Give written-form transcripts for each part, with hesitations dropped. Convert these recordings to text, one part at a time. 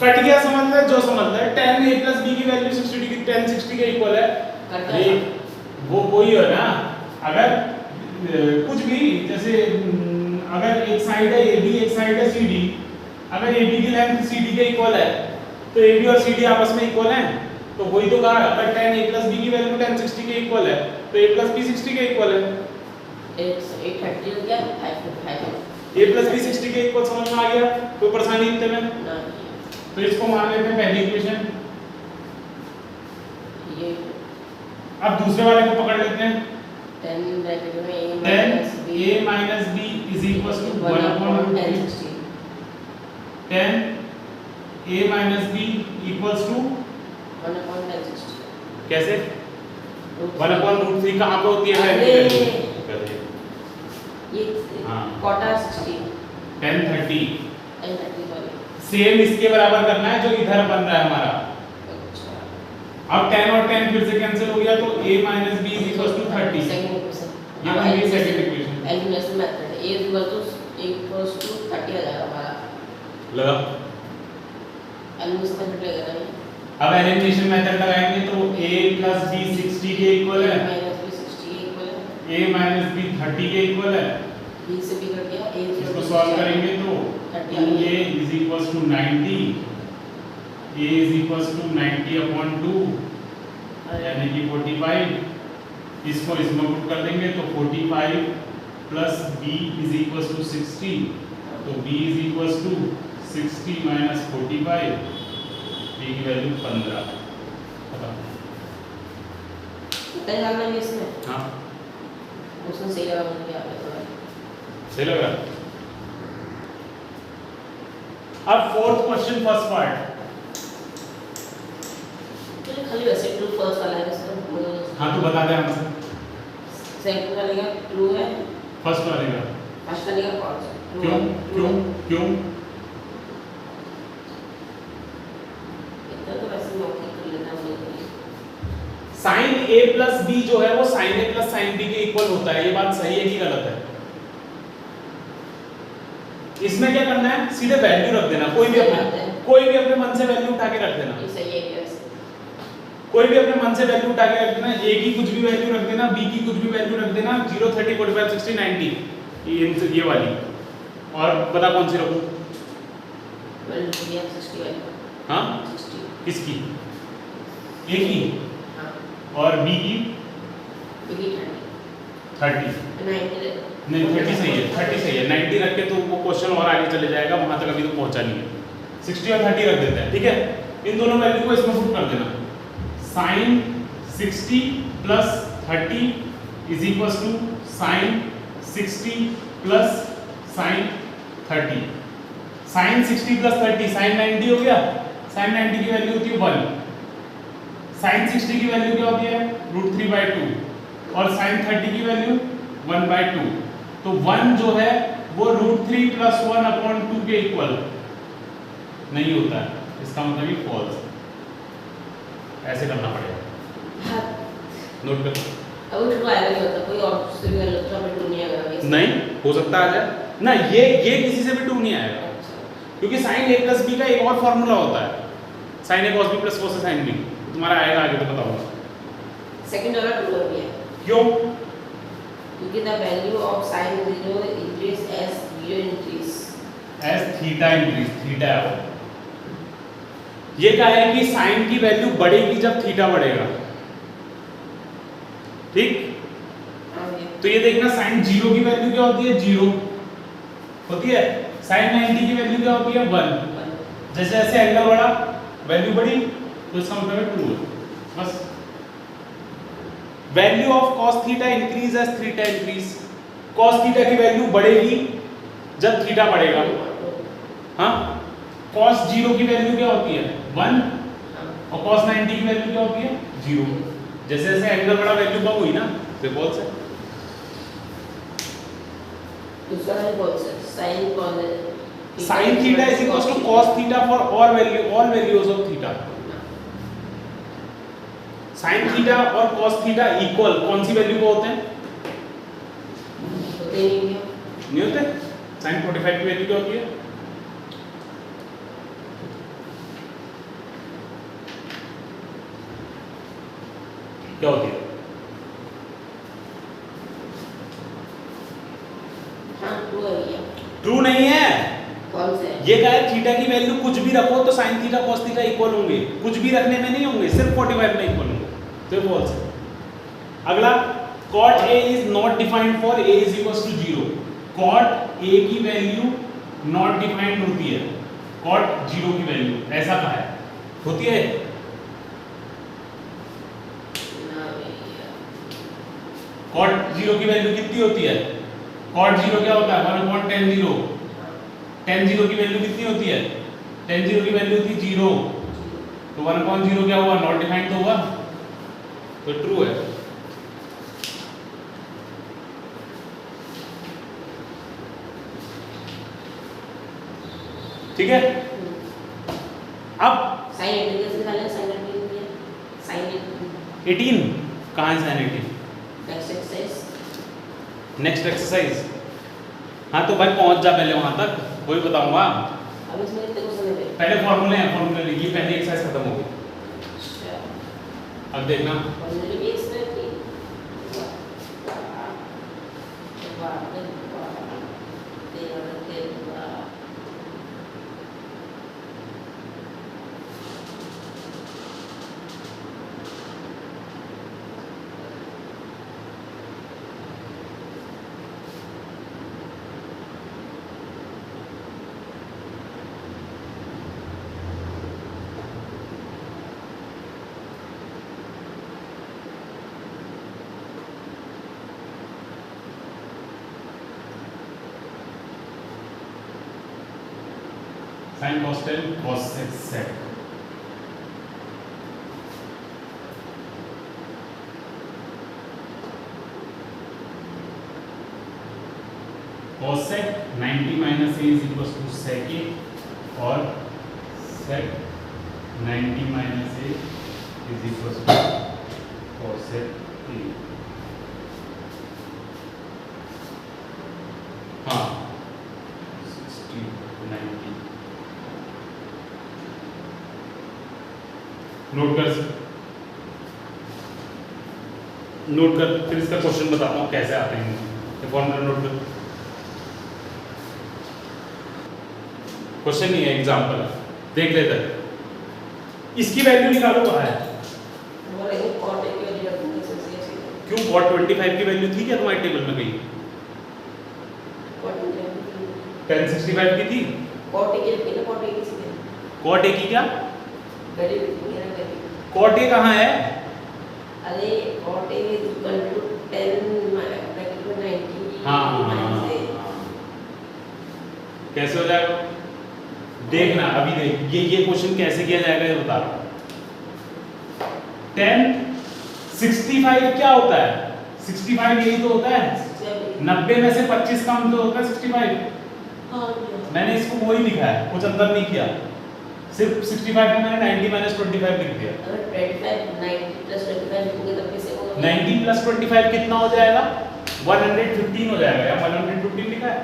Cut गया समझ ले, जो समझ ले tan a plus b की वैल्यू 60 डिग्री tan 60 के इक्वल है। ये वो वही है ना, अगर कुछ भी जैसे अगर एक साइड है AB एक साइड है CD, अगर AB की लेंथ CD के इक्वल है तो AB और CD आपस में इक्वल हैं, तो वही तो कहा अगर tan a plus b की वैल्यू tan 60 के इक्वल है तो a plus b 60 के इक्वल है। a plus b 60 के इक्वल समझ में आ गया, कोई परेशानी इतने में? तो इसको मान लेते हैं पहली इक्वेशन। ये अब दूसरे वाले को पकड़ लेते हैं। tan a minus b is equals to 1 upon tan a minus b equals to 1 upon tan 60 कैसे 1 upon root 3 कहाँ पे होती है? ये हाँ cota 60 tan 30 वाली सेम इसके बराबर करना है जो इधर बन रहा है हमारा। अब tan और tan फिर से कैंसिल हो गया तो a minus b is equals to 30। ये बन गई second equation. Elimination method a equals to 30 आ जाएगा हमारा। लगा? एलिमिनेशन मेथड लगेगा ना। अब एलिमिनेशन मेथड लगाएंगे तो a plus b 60 के इक्वल है, b 60 के इक्वल है, a minus b 30 के इक्वल है। b से b कट गया, a इसको सॉल्व करेंगे तो 2a is equals to 90, a is equals to 90 upon 2 यानी कि 45। इसको इसमें पुट कर देंगे तो 45 plus b is equals to 60, तो b is equals to 60 minus 45, b की वैल्यू 15। कितना जानना है इसमें? हाँ क्वेश्चन सही लगा मुझे आपने थोड़ा सही लगा। अब फोर्थ क्वेश्चन फर्स्ट पार्ट। तो खाली वैसे ट्रू फर्स्ट वाला है इसका। हाँ तो बता दे आंसर। सेकंड वाले का ट्रू है, फर्स्ट वाले का फर्स्ट वाले का फॉल्स। क्यों क्यों क्यों? इतना तो वैसे नोट कर लेना मुझे। साइन a प्लस b जो है वो sine a plus sine b के इक्वल होता है। ये बात सही है कि गलत है? इसमें क्या करना है, सीधे वैल्यू रख देना, कोई भी अपने मन से वैल्यू उठा के रख देना। ये सही है वैसे। कोई भी अपने मन से वैल्यू उठा के रख देना, a की कुछ भी वैल्यू रख देना, b की कुछ भी वैल्यू रख देना, 0 30 45 60 90 ये वाली। और बता कौन सी रखूं? वैल्यू दिया 60 वाली। हाँ 60 किसकी? a की हां और b की b की 30 90 दे दो। नहीं 30 सही है, 30 सही है। 90 रख के तो वो क्वेश्चन और आगे चले जाएगा, वहां तक अभी तो पहुंचा नहीं है। 60 और 30 रख देते हैं, ठीक है। इन दोनों वैल्यू को इसमें पुट कर देना। Sine 60 plus 30 is equal to sine 60 plus sine 30। Sine 60 plus 30 sine 90 हो गया। साइन 90 की वैल्यू होती है 1। साइन 60 की वैल्यू क्या होती है? √3/2 और साइन 30 की वैल्यू 1/2। तो 1 जो है वो √3 + 1/2 के इक्वल नहीं होता है, इसका मतलब ये फॉल्स है। ऐसे करना पड़ेगा। हां नोट कर। अब ट्रू आएगा नहीं होता, कोई और से भी गलत तो ट्रू नहीं आएगा। नहीं हो सकता आ जाए ना, ये किसी से भी ट्रू नहीं आएगा, क्योंकि sin a + b का एक और फार्मूला होता है, sin a cos b + cos a sin b। तुम्हारा आएगा आगे तो बताऊंगा। सेकंड वाला ट्रू हो गया। क्यों? क्योंकि the value of sin 0 increase as 0 increase as theta increase, theta है वो। ये क्या है कि sin की वैल्यू बढ़ेगी जब थीटा बढ़ेगा, ठीक। तो ये देखना sin 0 की वैल्यू क्या होती है? 0 होती है। sin 90 की वैल्यू क्या होती है? 1। जैसे जैसे एंगल बढ़ा वैल्यू बढ़ी, तो इसका मतलब ट्रू है। बस value of cos theta increase as theta increase. cos theta की वैल्यू बढ़ेगी जब थीटा बढ़ेगा। हाँ cos 0 की वैल्यू क्या होती है? 1 और cos 90 की वैल्यू क्या होती है? 0। जैसे जैसे एंगल बढ़ा वैल्यू कम हुई ना, तो फॉल्स है। दूसरा है फॉल्स है। sin theta is equal to cos theta for all values of theta. sin theta और cos थीटा इक्वल कौन सी वैल्यू को होते हैं? होते नहीं होते? sin 45 की वैल्यू क्या होती है? क्या होती है? हाँ ट्रू है भैया। ट्रू नहीं है। कौन से? ये कहा है थीटा की वैल्यू कुछ भी रखो तो sin theta cos theta equal होंगे, कुछ भी रखने में नहीं होंगे, सिर्फ 45 में इक्वल होंगे, तो ये फॉल्स है। अगला cot A is not defined for A is equals to 0। cot A की वैल्यू नॉट डिफाइंड होती है, cot 0 की वैल्यू ऐसा कहा है, होती है? ना भैया। cot 0 की वैल्यू कितनी होती है? cot 0 क्या होता है? 1/tan 0। tan 0 की वैल्यू कितनी होती है? tan 0 की वैल्यू थी 0, तो 1/0 क्या हुआ? नॉट डिफाइंड तो हुआ, तो ट्रू है। ठीक है, अब साइन 18 कैसे निकालें? साइन 18 भैया, साइन 18 कहाँ है? sin 18 next exercise. Next exercise. हाँ तो भाई पहुंच जा पहले वहां तक, वही बताऊंगा। अब इसमें कितने क्वेश्चन है? पहले फॉर्मूले हैं, फॉर्मूले ये पहली एक्सरसाइज खत्म हो गई। अच्छा अब देखना फॉर्मूले भी इसमें थी। sin cos 10 cos sec cos sec 90 minus a is equals to sec a और sec 90 minus a is equals to cos sec a। हाँ 60 90 नोट कर फिर इसका क्वेश्चन बताता हूँ कैसे आते हैं ये फॉर्मूला। नोट कर, क्वेश्चन नहीं है, एग्जांपल है, देख लेते हैं। इसकी वैल्यू निकालो, कहाँ है? क्यों cot 25 की वैल्यू थी क्या तुम्हारे टेबल में कहीं? tan 65 की थी? cot a की क्या? cot a कहाँ है? अरे cot a is equal to 10 bracket में 90 हाँ, कैसे हो जाएगा देखना। अभी देख ये क्वेश्चन कैसे किया जाएगा ये बता रहा हूँ। 65 क्या होता है? 65 यही तो होता है, 90 में से 25 कम तो होता है 65। मैंने इसको वही लिखा है, कुछ अंतर नहीं किया, सिर्फ 65 में मैंने 90 minus 25 लिख दिया। अगर 90 plus 25 लिखोगे तब कैसे होगा? 90 plus 25 कितना हो जाएगा? 115 हो जाएगा, या 115 लिखा है?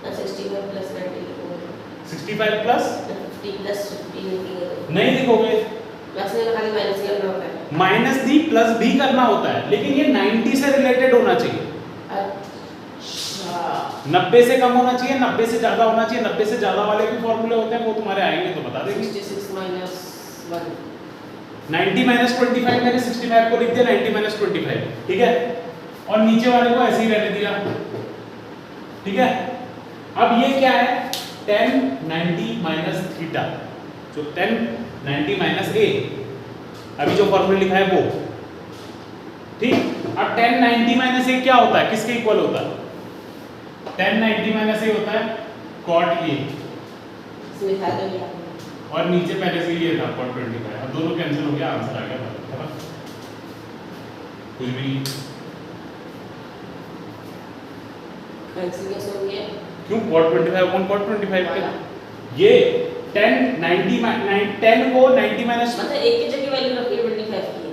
65 plus 90 लिखोगे। 65 plus 50 plus 15 लिखोगे। नहीं लिखोगे, प्लस में खाली माइनस करना होता है। माइनस भी प्लस भी करना होता है, लेकिन ये 90 से रिलेटेड होना चाहिए। अच्छा 90 से कम होना चाहिए, 90 से ज्यादा होना चाहिए। 90 से ज्यादा वाले भी फॉर्मूले होते हैं, वो तुम्हारे आएंगे तो बता देंगे। 66 minus 1 90 minus 25 मैंने 65 को लिख दिया 90 minus 25, ठीक है, और नीचे वाले को ऐसे ही रहने दिया, ठीक है। अब ये क्या है? tan 90 minus थीटा, जो tan 90 minus a, अभी जो फॉर्मूला लिखा है वो, ठीक। अब tan 90 minus a क्या होता है, किसके इक्वल होता है? tan 90 minus a होता है cot a, इसमें था तो क्या और नीचे पहले से ये था cot 25। अब दोनों कैंसिल हो गया, आंसर आ गया, है ना? कुछ भी नहीं। कैंसिल कैसे हो गया? क्यों? cot 25 कौन cot 25 के? ये tan 90 10 को 90 minus मतलब एक की जगह वैल्यू रखी है 25 की।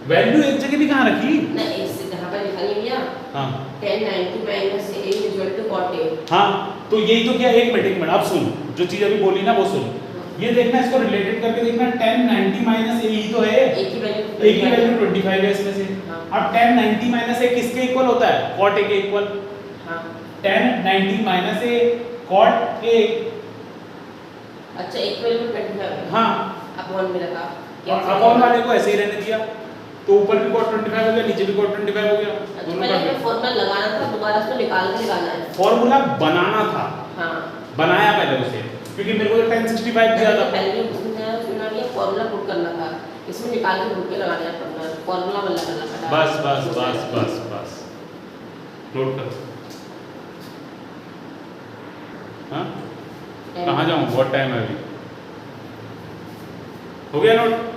वैल्यू एक जगह भी कहाँ रखी? ना इससे जहाँ पर लिखा नहीं भैया, हाँ 10 90 minus a is equal to cot a। हाँ, तो यही तो क्या, एक मिनट अब सुन, जो चीज अभी बोली ना वो सुन। ये देखना, इसको रिलेटेड करके देखना, tan 90 माइनस ए ही तो है, एक ही वैल्यू 25 है इसमें से। हाँ। अब tan 90 माइनस ए किसके इक्वल होता है? cot a के इक्वल। हाँ। tan 90 minus A cot a। अच्छा, एक वैल्यू 25 है। हाँ, अपॉन में लगा और अपॉन वाले को ऐसे ही रहने दिया, तो ऊपर भी cot 25 हो गया, नीचे भी cot 25 हो गया, दोनों पहले का हमें फॉर्मूला लगाना था, दोबारा उसको निकाल के लगाना है। फॉर्मूला बनाना था, हाँ, बनाया पहले उसे, क्योंकि मेरे को तो tan 65 दिया था। पहले उसमें फॉर्मूला पुट करना था, इसमें निकाल के पुट के लगाना है फॉर्मूला वाला लगाना था। बस बस बस बस बस, नोट कर। हाँ, कहाँ जाऊँ? बहुत टाइम है अभी। हो गया नोट?